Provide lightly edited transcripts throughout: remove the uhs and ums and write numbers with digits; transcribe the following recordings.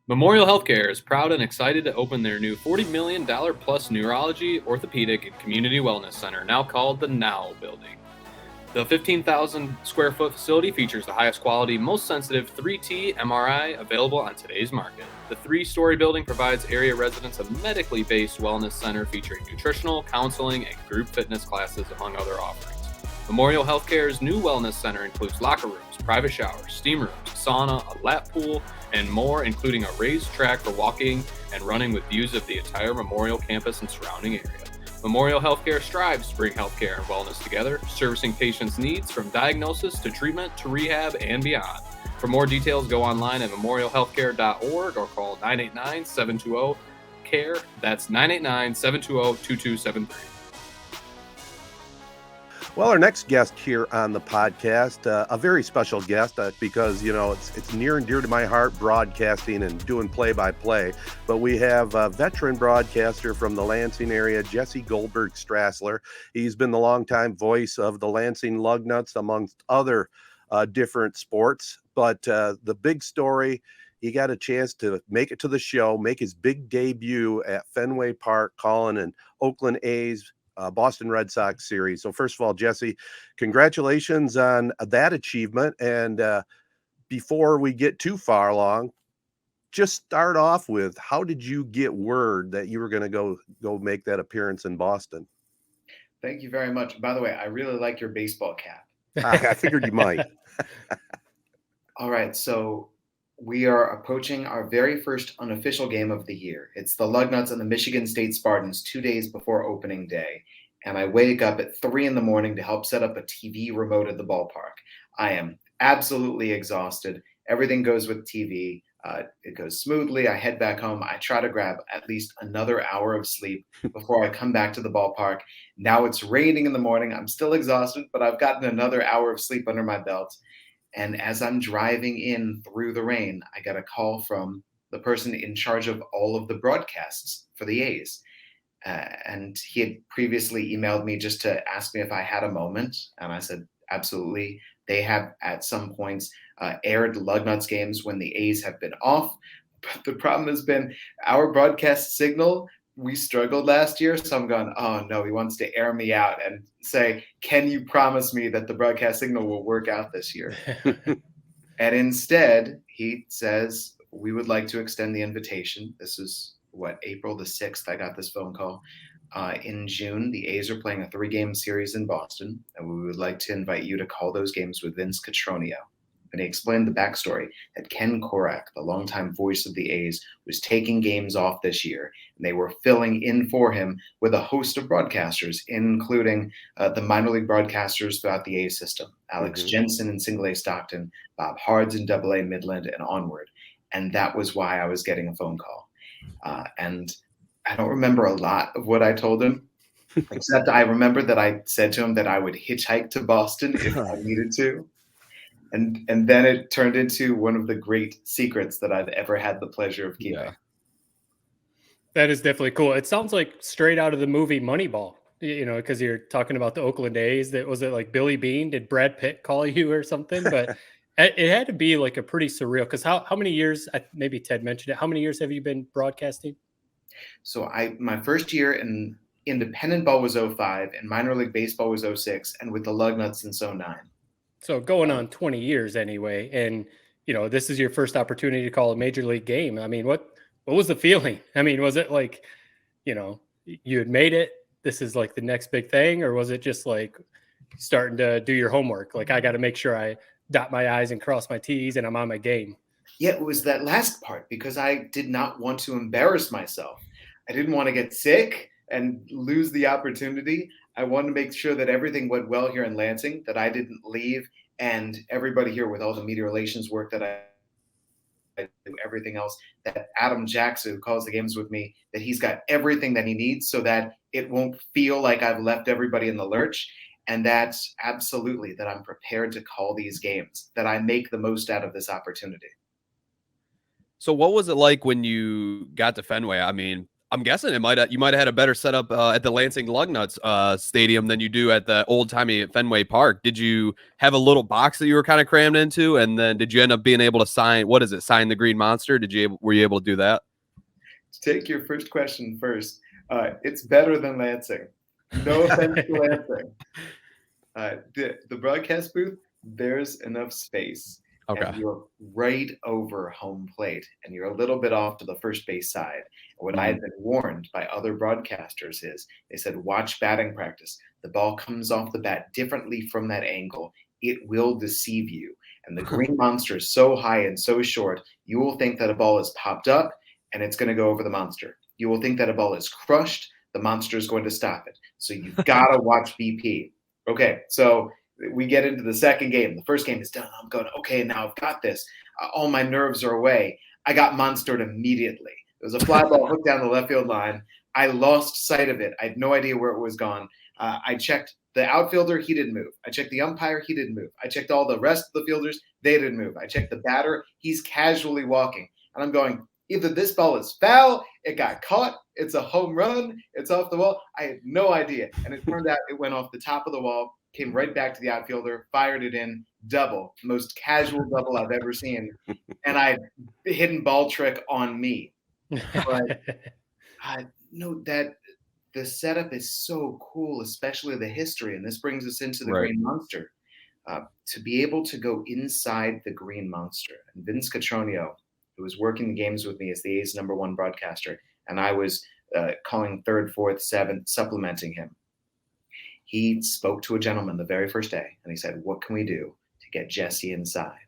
Memorial Healthcare is proud and excited to open their new $40 million plus neurology, orthopedic, and community wellness center, now called the Now Building. The 15,000 square foot facility features the highest quality, most sensitive 3T MRI available on today's market. The 3-story building provides area residents a medically based wellness center featuring nutritional, counseling, and group fitness classes, among other offerings. Memorial Healthcare's new wellness center includes locker rooms, private showers, steam rooms, sauna, a lap pool, and more, including a raised track for walking and running with views of the entire Memorial campus and surrounding area. Memorial Healthcare strives to bring healthcare and wellness together, servicing patients' needs from diagnosis to treatment to rehab and beyond. For more details, go online at memorialhealthcare.org or call 989-720-CARE. That's 989-720-2273. Well, our next guest here on the podcast, a very special guest because, it's near and dear to my heart, broadcasting and doing play-by-play. But we have a veteran broadcaster from the Lansing area, Jesse Goldberg-Strassler. He's been the longtime voice of the Lansing Lugnuts, amongst other different sports. But the big story, he got a chance to make it to the show, make his big debut at Fenway Park, calling an Oakland A's Boston Red Sox series. So first of all, Jesse, congratulations on that achievement. And before we get too far along, just start off with, how did you get word that you were going to go make that appearance in Boston? Thank you very much. By the way, I really like your baseball cap. I figured you might. All right. So we are approaching our very first unofficial game of the year. It's the Lug Nuts and the Michigan State Spartans 2 days before opening day. And I wake up at 3 a.m. to help set up a TV remote at the ballpark. I am absolutely exhausted. Everything goes with TV. It goes smoothly. I head back home. I try to grab at least another hour of sleep before I come back to the ballpark. Now it's raining in the morning. I'm still exhausted, but I've gotten another hour of sleep under my belt. And as I'm driving in through the rain, I got a call from the person in charge of all of the broadcasts for the A's. And he had previously emailed me just to ask me if I had a moment. And I said, absolutely. They have at some points aired Lug Nuts games when the A's have been off. But the problem has been our broadcast signal. We struggled last year, so I'm going, oh no, he wants to air me out and say, can you promise me that the broadcast signal will work out this year? And instead, he says, we would like to extend the invitation. This is April the 6th, I got this phone call. In June, the A's are playing a 3-game series in Boston, and we would like to invite you to call those games with Vince Cotroneo. And he explained the backstory that Ken Korak, the longtime voice of the A's, was taking games off this year, and they were filling in for him with a host of broadcasters, including the minor league broadcasters throughout the A's system, Alex Jensen in Single A Stockton, Bob Hards in Double A Midland, and onward. And that was why I was getting a phone call. And I don't remember a lot of what I told him, except I remember that I said to him that I would hitchhike to Boston if I needed to. And then it turned into one of the great secrets that I've ever had the pleasure of keeping. Yeah. That is definitely cool. It sounds like straight out of the movie Moneyball, because you're talking about the Oakland A's. Was it like Billy Bean? Did Brad Pitt call you or something? But it had to be like a pretty surreal, because how many years, maybe Ted mentioned it, how many years have you been broadcasting? So my first year in independent ball was 2005, and minor league baseball was 2006, and with the Lug Nuts since 2009. So going on 20 years anyway. And, this is your first opportunity to call a major league game. I mean, what was the feeling? I mean, was it like, you had made it, this is like the next big thing? Or was it just like starting to do your homework? Like, I got to make sure I dot my I's and cross my T's and I'm on my game. Yeah, it was that last part, because I did not want to embarrass myself. I didn't want to get sick and lose the opportunity. I wanted to make sure that everything went well here in Lansing, that I didn't leave, and everybody here with all the media relations work that I do, everything else, that Adam Jackson, who calls the games with me, that he's got everything that he needs so that it won't feel like I've left everybody in the lurch. And that's absolutely that I'm prepared to call these games, that I make the most out of this opportunity. So what was it like when you got to Fenway? I mean, I'm guessing you might have had a better setup at the Lansing Lugnuts stadium than you do at the old timey Fenway Park. Did you have a little box that you were kind of crammed into, and then did you end up being able to sign the Green Monster? Were you able to do that? To take your first question first, it's better than Lansing. No offense to Lansing. The broadcast booth, there's enough space. Okay. And you're right over home plate, and you're a little bit off to the first base side. And what I had been warned by other broadcasters is they said, watch batting practice. The ball comes off the bat differently from that angle. It will deceive you. And the Green Monster is so high and so short, you will think that a ball is popped up and it's going to go over the monster. You will think that a ball is crushed. The monster is going to stop it. So you've got to watch BP. Okay, so we get into the second game. The first game is done. I'm going, okay, now I've got this. All my nerves are away. I got monstered immediately. There was a fly ball hooked down the left field line. I lost sight of it. I had no idea where it was gone. I checked the outfielder. He didn't move. I checked the umpire. He didn't move. I checked all the rest of the fielders. They didn't move. I checked the batter. He's casually walking. And I'm going, either this ball is foul, it got caught, it's a home run, it's off the wall. I had no idea. And it turned out it went off the top of the wall, came right back to the outfielder, fired it in, double, most casual double I've ever seen. And I hidden ball trick on me. But I know that the setup is so cool, especially the history. And this brings us into the Green Monster. To be able to go inside the Green Monster. And Vince Cotroneo, who was working the games with me as the A's #1 broadcaster, and I was calling 3rd, 4th, 7th, supplementing him. He spoke to a gentleman the very first day, and he said, what can we do to get Jesse inside?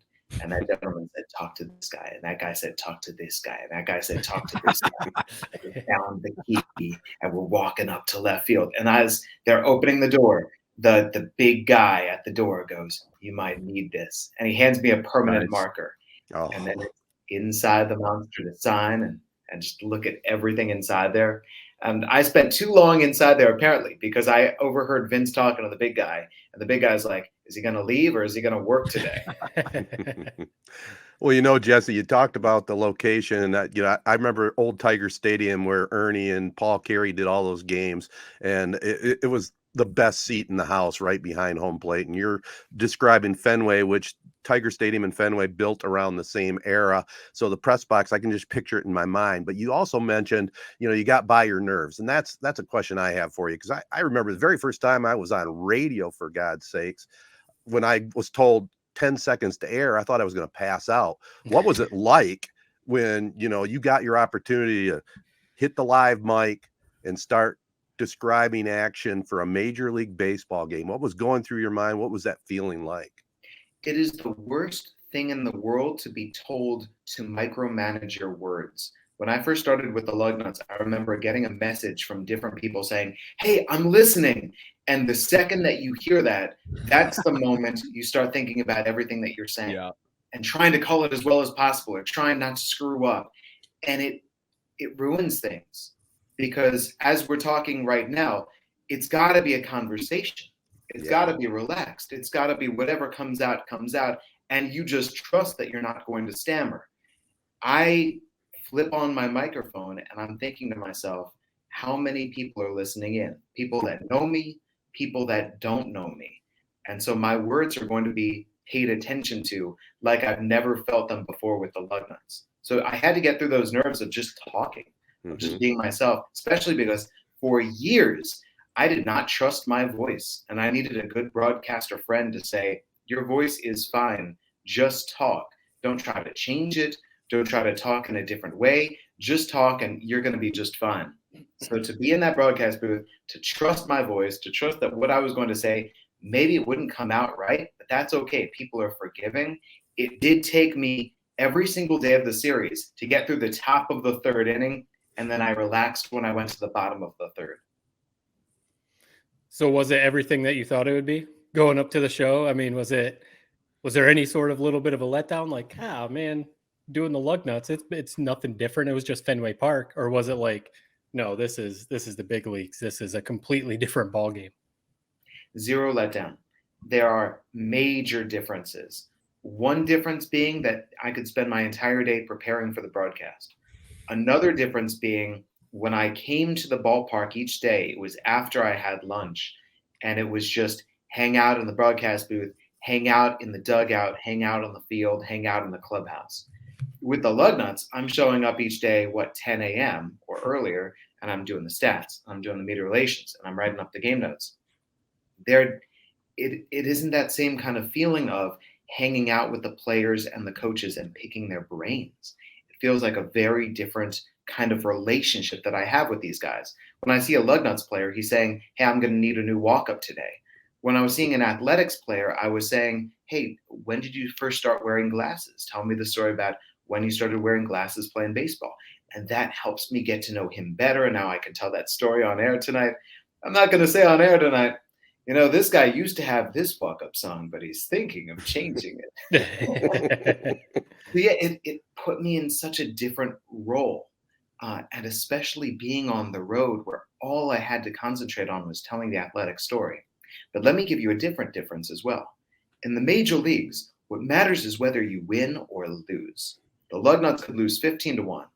And that gentleman said, talk to this guy. And that guy said, talk to this guy. And that guy said, talk to this guy. And we found the key, and we're walking up to left field. And as they're opening the door, the big guy at the door goes, you might need this. And he hands me a permanent marker. Oh. And then inside the monster to sign and just look at everything inside there. And I spent too long inside there, apparently, because I overheard Vince talking to the big guy. And the big guy's like, is he going to leave or is he going to work today? Well, Jesse, you talked about the location. And, I remember old Tiger Stadium where Ernie and Paul Carey did all those games. And it was the best seat in the house right behind home plate. And you're describing Fenway, which Tiger Stadium and Fenway built around the same era. So the press box, I can just picture it in my mind. But you also mentioned, you got by your nerves. And that's a question I have for you. Because I remember the very first time I was on radio, for God's sakes, when I was told 10 seconds to air, I thought I was going to pass out. What was it like when, you got your opportunity to hit the live mic and start describing action for a Major League Baseball game? What was going through your mind? What was that feeling like? It is the worst thing in the world to be told to micromanage your words. When I first started with the Lug Nuts, I remember getting a message from different people saying, hey, I'm listening. And the second that you hear that, that's the moment you start thinking about everything that you're saying and trying to call it as well as possible or trying not to screw up. And it ruins things because as we're talking right now, it's got to be a conversation. It's got to be relaxed. It's got to be whatever comes out. And you just trust that you're not going to stammer. I flip on my microphone and I'm thinking to myself, how many people are listening in? People that know me, people that don't know me. And so my words are going to be paid attention to like I've never felt them before with the Lug Nuts. So I had to get through those nerves of just talking, of just being myself, especially because for years, I did not trust my voice. And I needed a good broadcaster friend to say, your voice is fine. Just talk. Don't try to change it. Don't try to talk in a different way. Just talk and you're going to be just fine. So to be in that broadcast booth, to trust my voice, to trust that what I was going to say, maybe it wouldn't come out right, but that's okay. People are forgiving. It did take me every single day of the series to get through the top of the 3rd inning. And then I relaxed when I went to the bottom of the 3rd. So was it everything that you thought it would be going up to the show? I mean, was there any sort of little bit of a letdown? Like, man, doing the Lug Nuts, it's nothing different. It was just Fenway Park. Or was it like, no, this is the big leagues. This is a completely different ball game. Zero letdown. There are major differences. One difference being that I could spend my entire day preparing for the broadcast. Another difference being when I came to the ballpark each day, it was after I had lunch, and it was just hang out in the broadcast booth, hang out in the dugout, hang out on the field, hang out in the clubhouse. With the Lug Nuts, I'm showing up each day, 10 a.m. or earlier, and I'm doing the stats, I'm doing the media relations, and I'm writing up the game notes. It isn't that same kind of feeling of hanging out with the players and the coaches and picking their brains. It feels like a very different kind of relationship that I have with these guys. When I see a Lug Nuts player, he's saying, hey, I'm going to need a new walk-up today. When I was seeing an athletics player, I was saying, hey, when did you first start wearing glasses? Tell me the story about when you started wearing glasses playing baseball. And that helps me get to know him better. And now I can tell that story on air tonight. I'm not going to say on air tonight, this guy used to have this walk-up song, but he's thinking of changing it. Yeah, it put me in such a different role. And especially being on the road where all I had to concentrate on was telling the athletic story. But let me give you a different difference as well. In the major leagues, what matters is whether you win or lose. The Lug Nuts could lose 15-1,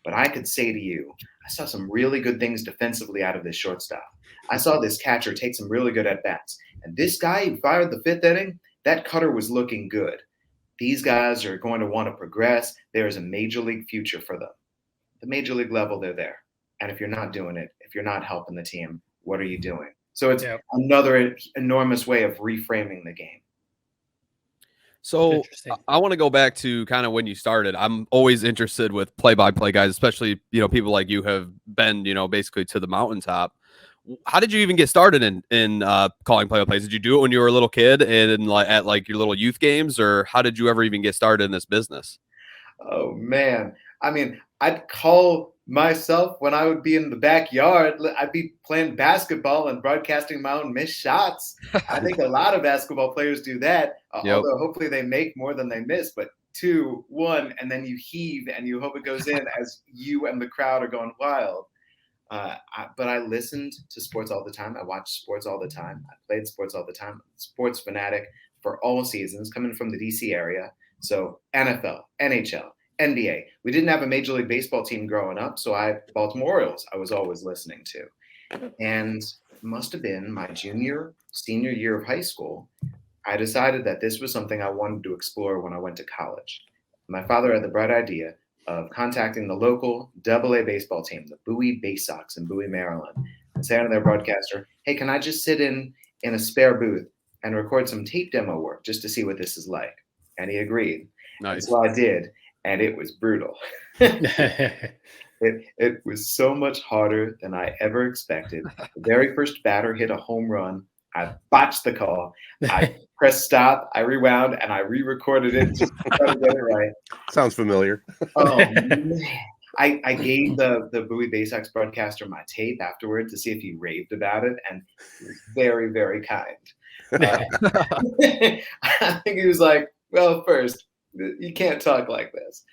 but I could say to you, I saw some really good things defensively out of this shortstop. I saw this catcher take some really good at-bats. And this guy who fired the 5th inning, that cutter was looking good. These guys are going to want to progress. There is a major league future for them. The major league level, they're there. And if you're not doing it, if you're not helping the team, what are you doing? So it's another enormous way of reframing the game. So I want to go back to kind of when you started. I'm always interested with play-by-play guys, especially, people like you have been, basically to the mountaintop. How did you even get started in calling play-by-plays? Did you do it when you were a little kid and at your little youth games, or how did you ever even get started in this business? Oh man. I mean, I'd call myself when I would be in the backyard. I'd be playing basketball and broadcasting my own missed shots. I think a lot of basketball players do that, although hopefully they make more than they miss. But 2, 1, and then you heave and you hope it goes in as you and the crowd are going wild. But I listened to sports all the time. I watched sports all the time. I played sports all the time. Sports fanatic for all seasons, coming from the DC area. So NFL, NHL, NBA. We didn't have a Major League Baseball team growing up, so Baltimore Orioles I was always listening to. And it must have been my senior year of high school, I decided that this was something I wanted to explore when I went to college. My father had the bright idea of contacting the local AA baseball team, the Bowie Bay Sox in Bowie, Maryland, and saying to their broadcaster, hey, can I just sit in a spare booth and record some tape demo work just to see what this is like? And he agreed. Nice. So I did, and it was brutal. It was so much harder than I ever expected. The very first batter hit a home run. I botched the call. I pressed stop. I rewound, and I re-recorded it just to try to get it right. Sounds familiar. Oh, man. I gave the Bowie Bay Sox broadcaster my tape afterward to see if he raved about it, and he was very, very kind. I think he was like, well, first, you can't talk like this.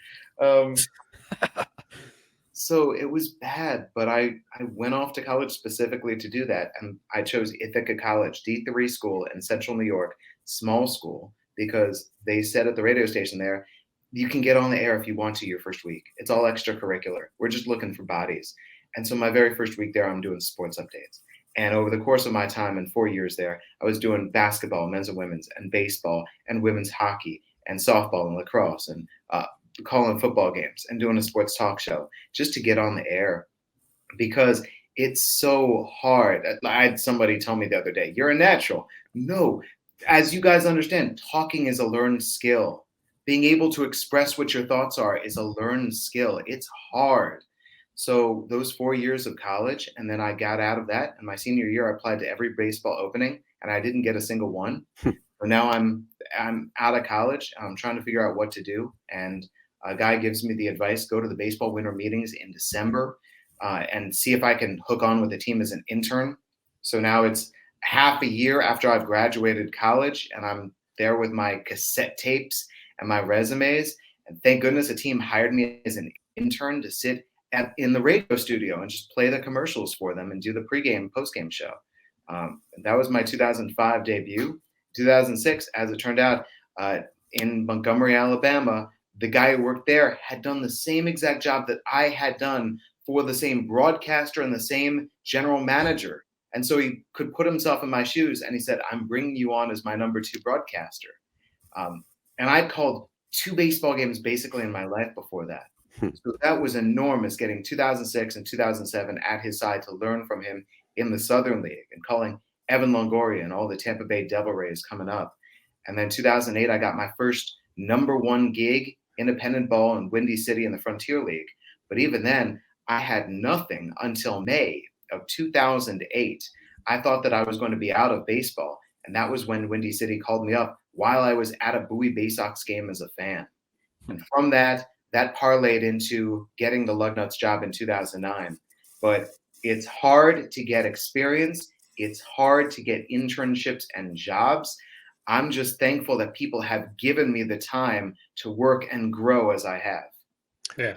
So it was bad, but I went off to college specifically to do that. And I chose Ithaca College, D3 school in central New York, small school, because they said at the radio station there, you can get on the air if you want to your first week. It's all extracurricular. We're just looking for bodies. And so my very first week there, I'm doing sports updates. And over the course of my time in 4 years there, I was doing basketball, men's and women's, and baseball, and women's hockey, and softball, and lacrosse, and calling football games, and doing a sports talk show just to get on the air, because it's so hard. I had somebody tell me the other day, you're a natural. No, as you guys understand, talking is a learned skill. Being able to express what your thoughts are is a learned skill. It's hard. So those 4 years of college, and then I got out of that. And my senior year, I applied to every baseball opening, and I didn't get a single one. So now I'm out of college. I'm trying to figure out what to do. And a guy gives me the advice, go to the baseball winter meetings in December and see if I can hook on with the team as an intern. So now it's half a year after I've graduated college, and I'm there with my cassette tapes and my resumes. And thank goodness a team hired me as an intern to sit in the radio studio and just play the commercials for them and do the pregame, postgame show. That was my 2005 debut. 2006, as it turned out, in Montgomery, Alabama, the guy who worked there had done the same exact job that I had done for the same broadcaster and the same general manager. And so he could put himself in my shoes, and he said, I'm bringing you on as my number 2 broadcaster. And I'd called 2 baseball games basically in my life before that. So that was enormous, getting 2006 and 2007 at his side to learn from him in the Southern League and calling Evan Longoria and all the Tampa Bay Devil Rays coming up. And then 2008, I got my first number 1 gig, independent ball in Windy City in the Frontier League. But even then, I had nothing until May of 2008. I thought that I was going to be out of baseball. And that was when Windy City called me up while I was at a Bowie Bay Sox game as a fan. And from that parlayed into getting the Lug Nuts job in 2009. But it's hard to get experience. It's hard to get internships and jobs. I'm just thankful that people have given me the time to work and grow as I have. Yeah.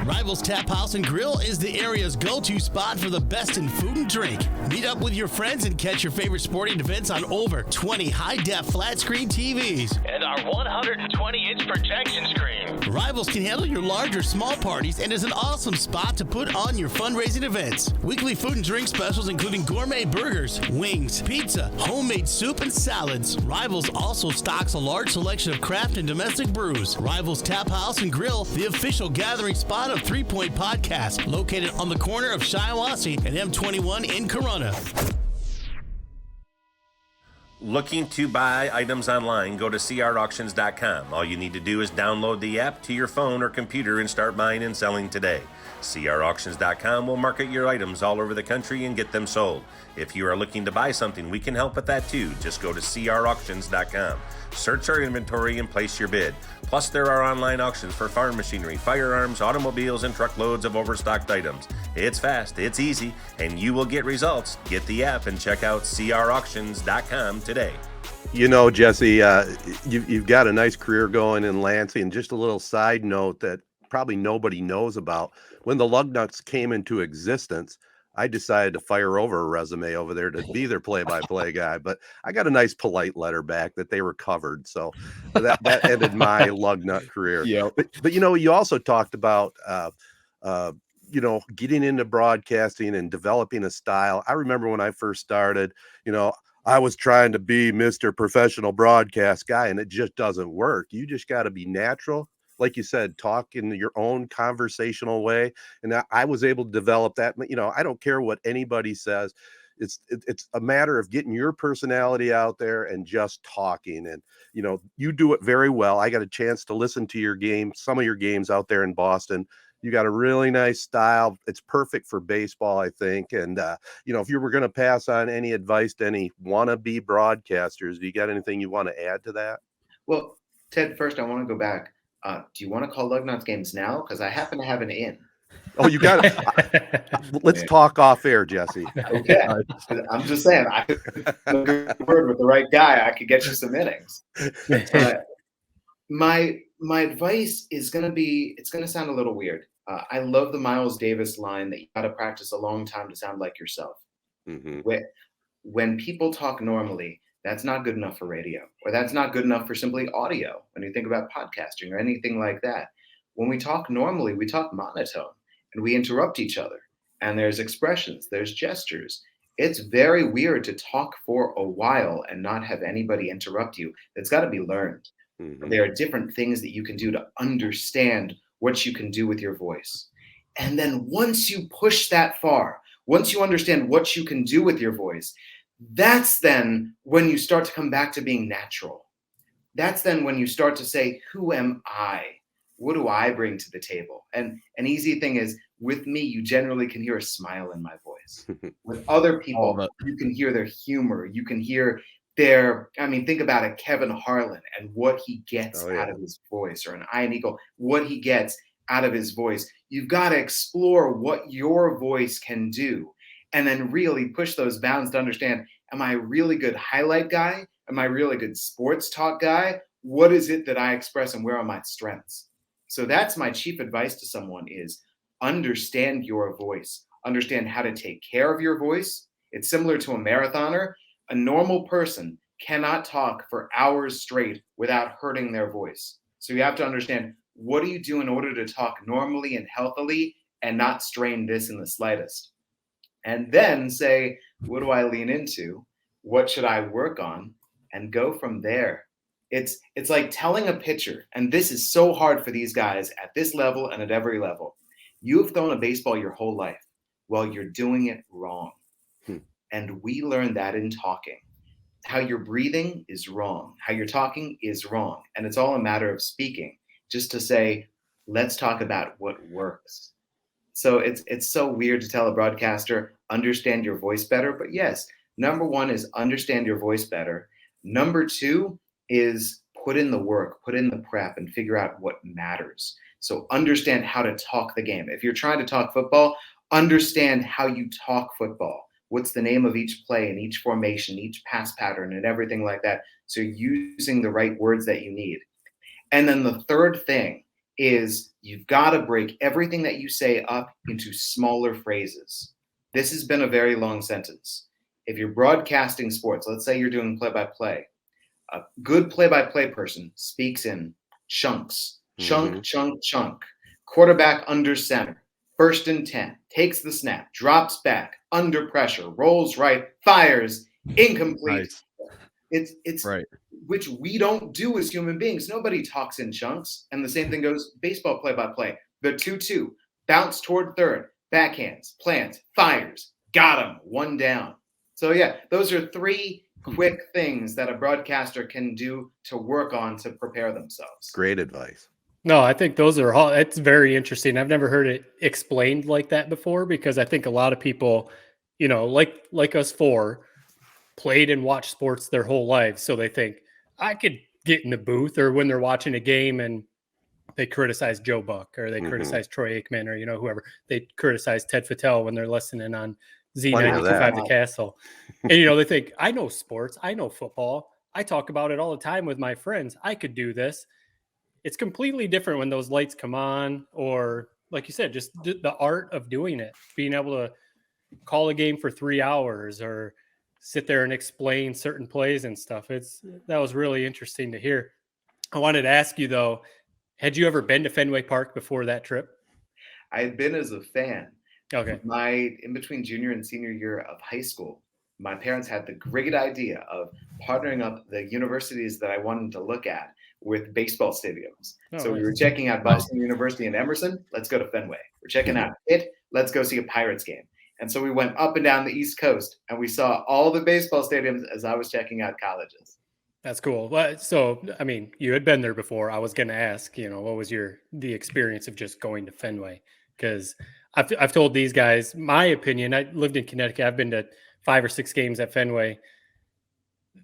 Rivals Tap House and Grill is the area's go-to spot for the best in food and drink. Meet up with your friends and catch your favorite sporting events on over 20 high-def flat-screen TVs. And our 120-inch projection screen. Rivals can handle your large or small parties and is an awesome spot to put on your fundraising events. Weekly food and drink specials including gourmet burgers, wings, pizza, homemade soup, and salads. Rivals also stocks a large selection of craft and domestic brews. Rivals Tap House and Grill, the official gathering spot of 3 Point Podcast, located on the corner of Shiawassee and M21 in Corona. Looking to buy items online? Go to crauctions.com. All you need to do is download the app to your phone or computer and start buying and selling today. crauctions.com will market your items all over the country and get them sold. If you are looking to buy something, we can help with that too. Just go to crauctions.com. Search our inventory and place your bid. Plus, there are online auctions for farm machinery, firearms, automobiles, and truckloads of overstocked items. It's fast, it's easy, and you will get results. Get the app and check out crauctions.com today. You know, Jesse, you've got a nice career going in Lansing. Just a little side note that probably nobody knows about. When the Lug Nuts came into existence, I decided to fire over a resume over there to be their play-by-play guy, but I got a nice polite letter back that they were covered. So that ended my Lug Nut career. Yeah. But you know, you also talked about you know, getting into broadcasting and developing a style. I remember when I first started, you know, I was trying to be Mr. Professional Broadcast guy, and it just doesn't work. You just got to be natural. Like you said, talk in your own conversational way. And I was able to develop that. You know, I don't care what anybody says. It's a matter of getting your personality out there and just talking. And, you know, you do it very well. I got a chance to listen to your game, some of your games out there in Boston. You got a really nice style. It's perfect for baseball, I think. And, you know, if you were going to pass on any advice to any wannabe broadcasters, do you got anything you want to add to that? Well, Ted, first, I want to go back. Do you want to call Lug Nuts games now? Because I happen to have an in. Oh, you got it. Let's talk off air, Jesse. Okay. I'm just saying, I could word with the right guy. I could get you some innings. My advice is going to be, it's going to sound a little weird. I love the Miles Davis line that you got to practice a long time to sound like yourself. Mm-hmm. When people talk normally, that's not good enough for radio, or that's not good enough for simply audio. When you think about podcasting or anything like that, when we talk normally, we talk monotone and we interrupt each other. And there's expressions, there's gestures. It's very weird to talk for a while and not have anybody interrupt you. That's got to be learned. Mm-hmm. There are different things that you can do to understand what you can do with your voice. And then once you push that far, once you understand what you can do with your voice, that's then when you start to come back to being natural. That's then when you start to say, who am I? What do I bring to the table? And an easy thing is, with me, you generally can hear a smile in my voice. With other people, you can hear their humor. You can hear think about it, Kevin Harlan and what he gets out of his voice, or an Ian Eagle, what he gets out of his voice. You've got to explore what your voice can do. And then really push those bounds to understand, am I a really good highlight guy? Am I a really good sports talk guy? What is it that I express and where are my strengths? So that's my chief advice to someone is understand your voice. Understand how to take care of your voice. It's similar to a marathoner. A normal person cannot talk for hours straight without hurting their voice. So you have to understand what do you do in order to talk normally and healthily and not strain this in the slightest? And then say, what do I lean into? What should I work on? And go from there. It's like telling a pitcher, and this is so hard for these guys at this level and at every level. You have thrown a baseball your whole life. Well, you're doing it wrong. And we learn that in talking. How you're breathing is wrong. How you're talking is wrong. And it's all a matter of speaking, just to say, let's talk about what works. So it's so weird to tell a broadcaster, understand your voice better. But yes, number one is understand your voice better. Number two is put in the work, put in the prep, and figure out what matters. So understand how to talk the game. If you're trying to talk football, understand how you talk football. What's the name of each play and each formation, each pass pattern, and everything like that. So using the right words that you need. And then the third thing is you've got to break everything that you say up into smaller phrases. This has been a very long sentence. If you're broadcasting sports, let's say you're doing play-by-play, a good play-by-play person speaks in chunks. Chunk, chunk, chunk. Quarterback under center. 1st and 10. Takes the snap. Drops back. Under pressure. Rolls right. Fires. Incomplete. Nice. It's right. Which we don't do as human beings. Nobody talks in chunks. And the same thing goes baseball play-by-play. The 2-2. Bounce toward third. Backhands. Plants. Fires. Got him. 1 down. So yeah, those are 3 quick things that a broadcaster can do to work on to prepare themselves. Great advice. No, I think those are all, it's very interesting. I've never heard it explained like that before, because I think a lot of people, you know, like us four, played and watched sports their whole lives. So they think I could get in the booth, or when they're watching a game and they criticize Joe Buck, or they criticize Troy Aikman, or, you know, whoever, they criticize Ted Fattel when they're listening on Z95 The Castle. And, you know, they think, I know sports, I know football, I talk about it all the time with my friends, I could do this. It's completely different when those lights come on, or like you said, just the art of doing it, being able to call a game for 3 hours or sit there and explain certain plays and stuff. That was really interesting to hear. I wanted to ask you though, had you ever been to Fenway Park before that trip? I had been as a fan. Okay. In between junior and senior year of high school, my parents had the great idea of partnering up the universities that I wanted to look at with baseball stadiums. So we were checking out Boston University and Emerson. Let's go to Fenway. We're checking out Pitt. Let's go see a Pirates game. And so we went up and down the East Coast, and we saw all the baseball stadiums as I was checking out colleges. That's cool. Well, so, I mean, you had been there before. I was going to ask, you know, what was the experience of just going to Fenway? Because I've told these guys my opinion. I lived in Connecticut. I've been to 5 or 6 games at Fenway.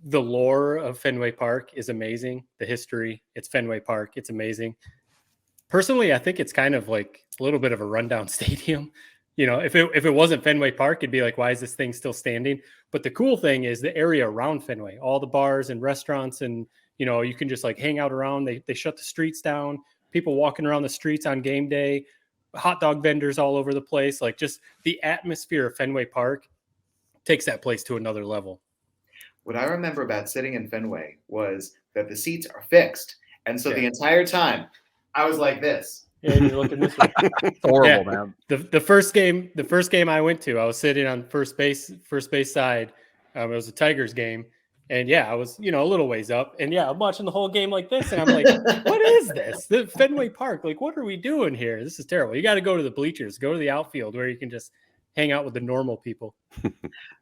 The lore of Fenway Park is amazing. The history, it's Fenway Park. It's amazing. Personally, I think it's kind of like a little bit of a rundown stadium. You know, if it wasn't Fenway Park, it'd be like, why is this thing still standing? But the cool thing is the area around Fenway, all the bars and restaurants, and, you know, you can just like hang out around. They shut the streets down. People walking around the streets on game day, hot dog vendors all over the place. Like, just the atmosphere of Fenway Park takes that place to another level. What I remember about sitting in Fenway was that the seats are fixed. And so the entire time I was like this. Yeah, you're looking this way. It's horrible, man. The first game I went to, I was sitting on first base side. It was a Tigers game. And I was, you know, a little ways up. And I'm watching the whole game like this. And I'm like, what is this? The Fenway Park. Like, what are we doing here? This is terrible. You got to go to the bleachers, go to the outfield where you can just hang out with the normal people.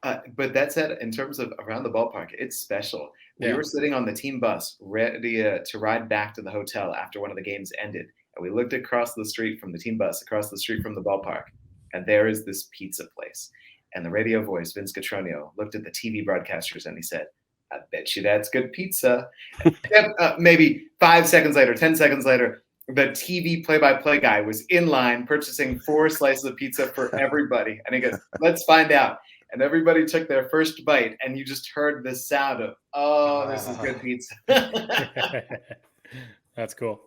But that said, in terms of around the ballpark, it's special. We were sitting on the team bus ready to ride back to the hotel after one of the games ended. And we looked across the street from the team bus, across the street from the ballpark. And there is this pizza place. And the radio voice, Vince Catronio, looked at the TV broadcasters and he said, I bet you that's good pizza. Maybe 5 seconds later, 10 seconds later, the TV play-by-play guy was in line purchasing 4 slices of pizza for everybody. And he goes, let's find out. And everybody took their first bite, and you just heard the sound of, oh, this is good pizza. That's cool.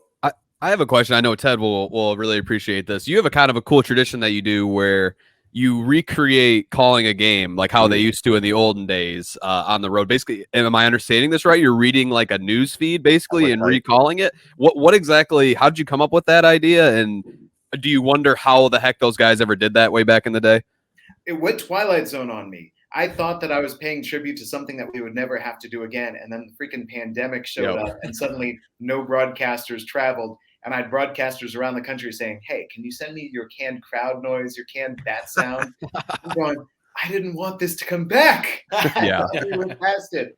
I have a question. I know Ted will really appreciate this. You have a kind of a cool tradition that you do where you recreate calling a game like how they used to in the olden days on the road. Basically, am I understanding this right? You're reading like a news feed basically and recalling it. What exactly? How did you come up with that idea? And do you wonder how the heck those guys ever did that way back in the day? It went Twilight Zone on me. I thought that I was paying tribute to something that we would never have to do again. And then the freaking pandemic showed up and suddenly no broadcasters traveled. And I had broadcasters around the country saying, hey, can you send me your canned crowd noise, your canned bat sound? I'm going, I didn't want this to come back. Yeah. We went past it.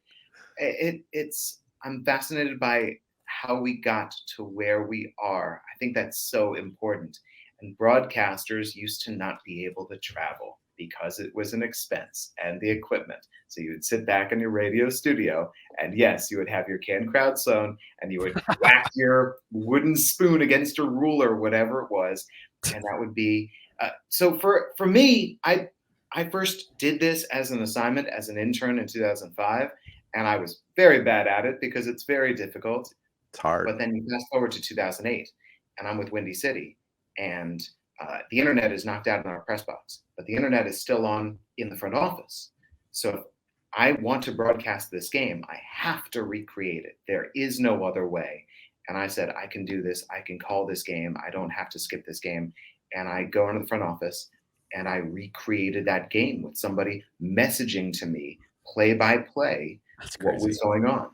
I'm fascinated by how we got to where we are. I think that's so important. And broadcasters used to not be able to travel because it was an expense and the equipment. So you would sit back in your radio studio and yes, you would have your canned crowd sound and you would whack your wooden spoon against a ruler, whatever it was. And that would be, so for me, I first did this as an assignment as an intern in 2005. And I was very bad at it because it's very difficult. It's hard. But then you fast forward to 2008 and I'm with Windy City and the internet is knocked out in our press box, but the internet is still on in the front office. So if I want to broadcast this game, I have to recreate it. There is no other way. And I said, I can do this. I can call this game. I don't have to skip this game. And I go into the front office and I recreated that game with somebody messaging to me play by play what was going on.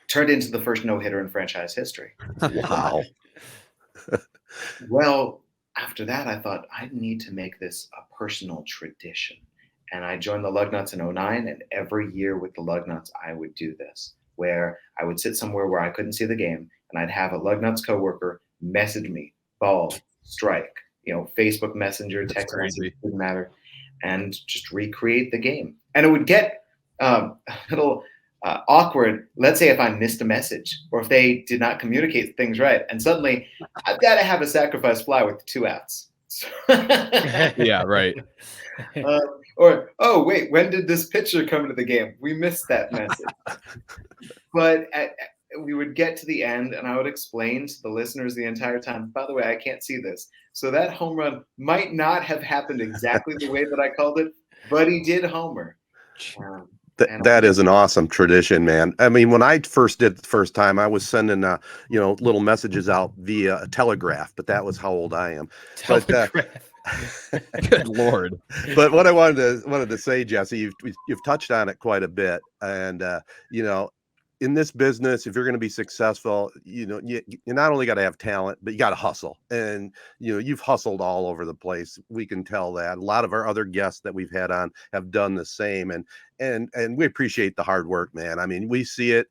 Turned into the first no-hitter in franchise history. Wow. Well, after that, I thought I need to make this a personal tradition. And I joined the Lug Nuts in 2009. And every year with the Lug Nuts, I would do this, where I would sit somewhere where I couldn't see the game. And I'd have a Lug Nuts coworker message me, ball, strike, Facebook Messenger, text message, didn't matter. And just recreate the game. And it would get a little awkward. Let's say if I missed a message or if they did not communicate things right. And suddenly I've got to have a sacrifice fly with 2 outs. Yeah, right. Or, oh, wait, when did this pitcher come to the game? We missed that message. But we would get to the end and I would explain to the listeners the entire time, by the way, I can't see this. So that home run might not have happened exactly the way that I called it, but he did homer. That is an awesome tradition, man. I mean, when I first did it the first time, I was sending, little messages out via a telegraph, but that was how old I am. Telegraph. Good Lord. But what I wanted to say, Jesse, you've touched on it quite a bit. And, in this business, if you're going to be successful, you not only got to have talent, but you got to hustle. And, you've hustled all over the place. We can tell that. A lot of our other guests that we've had on have done the same. And we appreciate the hard work, man. I mean, we see it.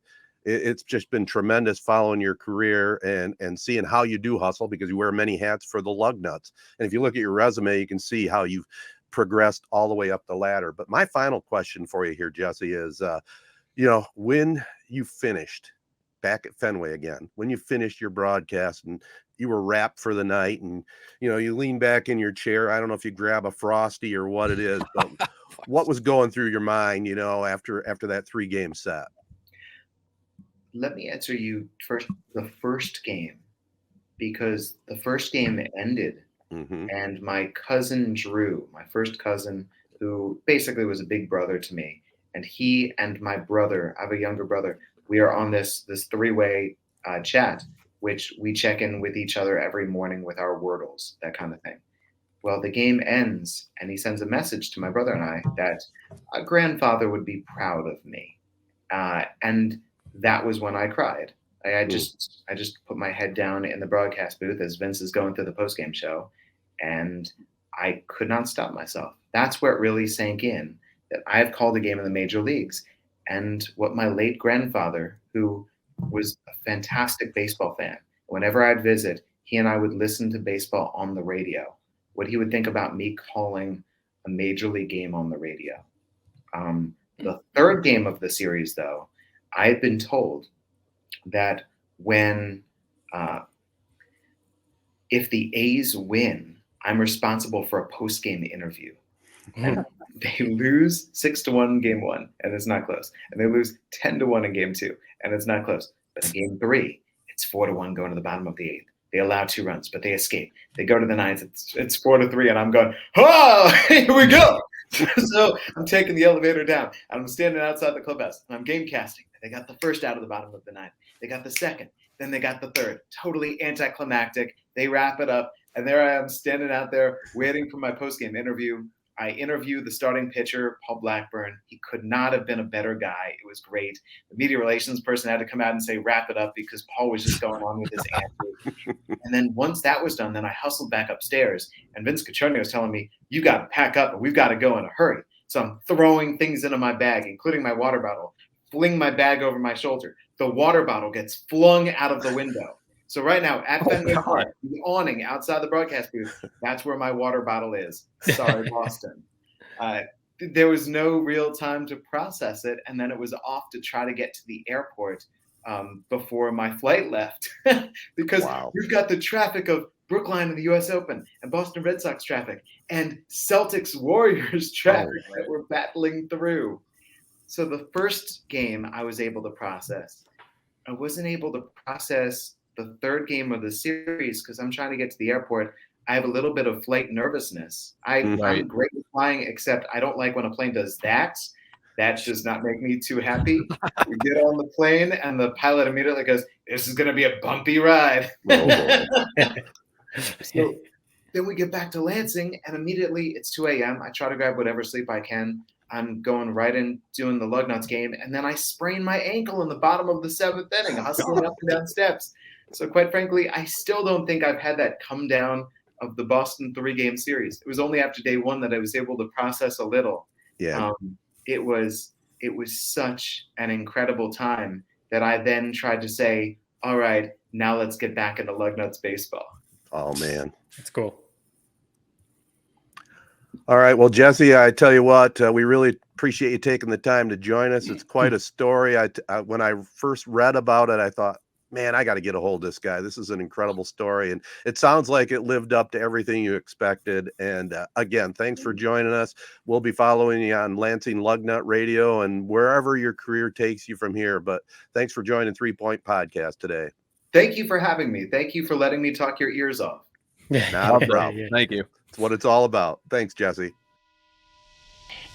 It's just been tremendous following your career and seeing how you do hustle because you wear many hats for the Lug Nuts. And if you look at your resume, you can see how you've progressed all the way up the ladder. But my final question for you here, Jesse, is, when you finished back at Fenway again, when you finished your broadcast and you were wrapped for the night and, you lean back in your chair, I don't know if you grab a Frosty or what it is, but what was going through your mind, after that 3-game set? Let me answer you first, the first game, because the first game ended and my cousin Drew, my first cousin, who basically was a big brother to me, and he and my brother, I have a younger brother, we are on this 3-way chat, which we check in with each other every morning with our wordles, that kind of thing. Well, the game ends and he sends a message to my brother and I that a grandfather would be proud of me. And that was when I cried. I just put my head down in the broadcast booth as Vince is going through the postgame show, and I could not stop myself. That's where it really sank in, that I've called a game in the major leagues. And what my late grandfather, who was a fantastic baseball fan, whenever I'd visit, he and I would listen to baseball on the radio, what he would think about me calling a major league game on the radio. The third game of the series, though, I had been told that if the A's win, I'm responsible for a post-game interview. And they lose 6-1 game 1, and it's not close. And they lose 10-1 in game 2, and it's not close. But in game 3, it's 4-1 going to the bottom of the 8th. They allow 2 runs, but they escape. They go to the 9th. It's 4-3, and I'm going, oh, here we go. So I'm taking the elevator down, and I'm standing outside the clubhouse, and I'm game casting. They got the first out of the bottom of the 9th. They got the second. Then they got the third. Totally anticlimactic. They wrap it up, and there I am standing out there waiting for my post-game interview. I interviewed the starting pitcher, Paul Blackburn. He could not have been a better guy. It was great. The media relations person had to come out and say, wrap it up, because Paul was just going on with his answer. And then once that was done, then I hustled back upstairs. And Vince Caccione was telling me, you got to pack up and we've got to go in a hurry. So I'm throwing things into my bag, including my water bottle, fling my bag over my shoulder. The water bottle gets flung out of the window. So right now at Fenway Park, the awning outside the broadcast booth, that's where my water bottle is. Sorry, Boston. There was no real time to process it, and then it was off to try to get to the airport before my flight left, because we've got the traffic of Brookline and the U.S. Open, and Boston Red Sox traffic, and Celtics Warriors traffic that we're battling through. So the first game I was able to process. I wasn't able to process the third game of the series because I'm trying to get to the airport. I have a little bit of flight nervousness. I'm great with flying, except I don't like when a plane does that. That does not make me too happy. We get on the plane, and the pilot immediately goes, this is going to be a bumpy ride. So then we get back to Lansing, and immediately it's 2 a.m. I try to grab whatever sleep I can. I'm going right in doing the Lug Nuts game, and then I sprain my ankle in the bottom of the 7th inning, hustling up and down steps. So quite frankly, I still don't think I've had that come down of the Boston 3-game series. It was only after day 1 that I was able to process a little. Yeah. It was such an incredible time that I then tried to say, all right, now let's get back into Lug Nuts baseball. Oh, man. That's cool. All right. Well, Jesse, I tell you what, we really appreciate you taking the time to join us. It's quite a story. When I first read about it, I thought, man, I got to get a hold of this guy. This is an incredible story. And it sounds like it lived up to everything you expected. And again, thanks for joining us. We'll be following you on Lansing Lugnut Radio and wherever your career takes you from here. But thanks for joining 3 Point Podcast today. Thank you for having me. Thank you for letting me talk your ears off. Not a problem. Yeah. Thank you. It's what it's all about. Thanks, Jesse.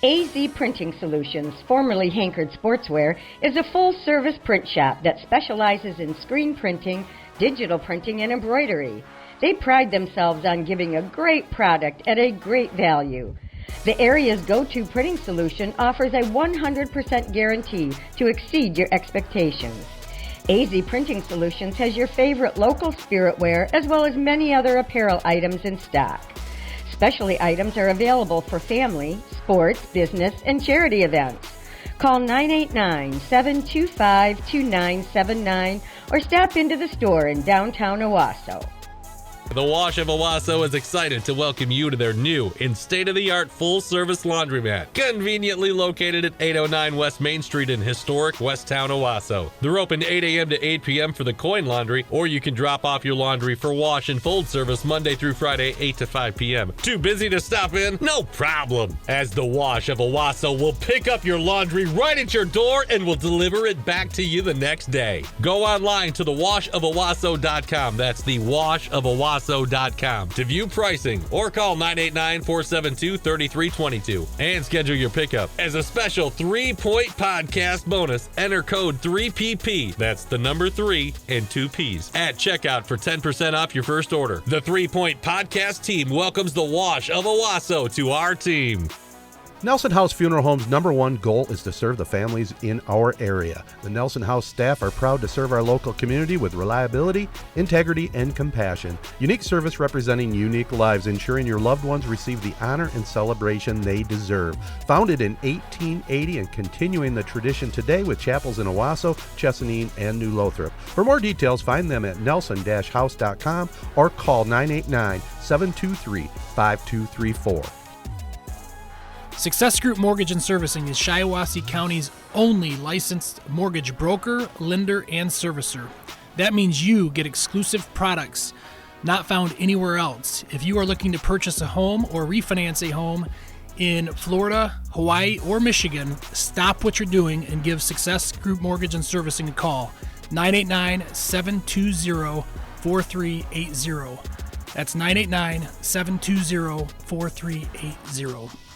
AZ Printing Solutions, formerly Hankered Sportswear, is a full-service print shop that specializes in screen printing, digital printing, and embroidery. They pride themselves on giving a great product at a great value. The area's go-to printing solution offers a 100% guarantee to exceed your expectations. AZ Printing Solutions has your favorite local spiritware as well as many other apparel items in stock. Specialty items are available for family, sports, business, and charity events. Call 989-725-2979 or stop into the store in downtown Owasso. The Wash of Owasso is excited to welcome you to their new and state-of-the-art full-service laundromat, conveniently located at 809 West Main Street in historic Westtown, Owasso. They're open 8 a.m. to 8 p.m. for the coin laundry, or you can drop off your laundry for wash and fold service Monday through Friday, 8 to 5 p.m. Too busy to stop in? No problem, as the Wash of Owasso will pick up your laundry right at your door and will deliver it back to you the next day. Go online to thewashofowasso.com. That's thewashofowasso.com to view pricing or call 989-472-3322 and schedule your pickup. As a special 3-Point Podcast bonus, enter code 3PP, that's the number 3 and 2 Ps, at checkout for 10% off your first order. The 3-Point Podcast team welcomes the Wash of Owasso to our team. Nelson House Funeral Home's #1 goal is to serve the families in our area. The Nelson House staff are proud to serve our local community with reliability, integrity, and compassion. Unique service representing unique lives, ensuring your loved ones receive the honor and celebration they deserve. Founded in 1880 and continuing the tradition today with chapels in Owasso, Chesaning, and New Lothrop. For more details, find them at nelson-house.com or call 989-723-5234. Success Group Mortgage and Servicing is Shiawassee County's only licensed mortgage broker, lender, and servicer. That means you get exclusive products not found anywhere else. If you are looking to purchase a home or refinance a home in Florida, Hawaii, or Michigan, stop what you're doing and give Success Group Mortgage and Servicing a call. 989-720 989-720-4380. That's 989-720-4380.